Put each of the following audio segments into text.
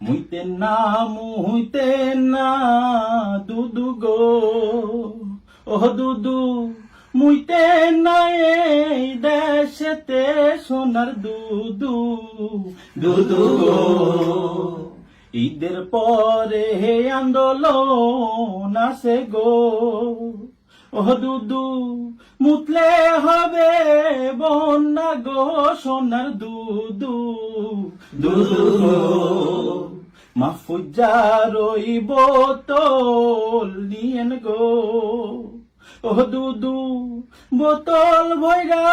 মুইতে না দুদু গো, ও দুদু মুইতে না এই দেশেতে সোনার দুদু, দুদু গো। ঈদের পরে আন্দোলন আছে গো, ও দুদু মুতলে হবে বন্যা গো, সোনার দুদু, দুদু গো। মাহফুজার ওই বোতল নিয়েন গো, ও দুদু বোতল ভৈরা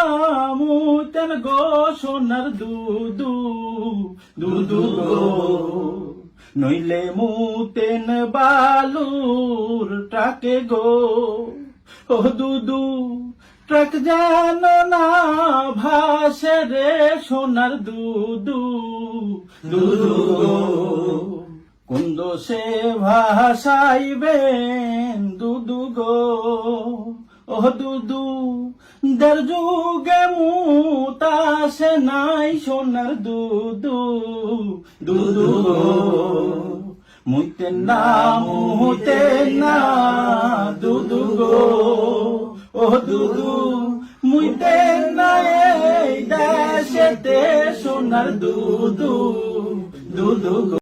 মুতেন গো, সোনার দুদু, দুদু গো। নইলে মুতেন বালুর ট্রাকে গো, ও দুদু ট্রাক জানো না ভাসে রে, সোনার দুদু, দুদু গো। কোন দোষে ভাসাইবেন দুদু গো, ও দুদু দেড় যুগে মুতাসে নাই, সোনার দুদু, দুদু গো। মুইতে না দুদু গো, ও দুদু মুইতে না এই দেশেতে সোনার দুদু, দুদু গো।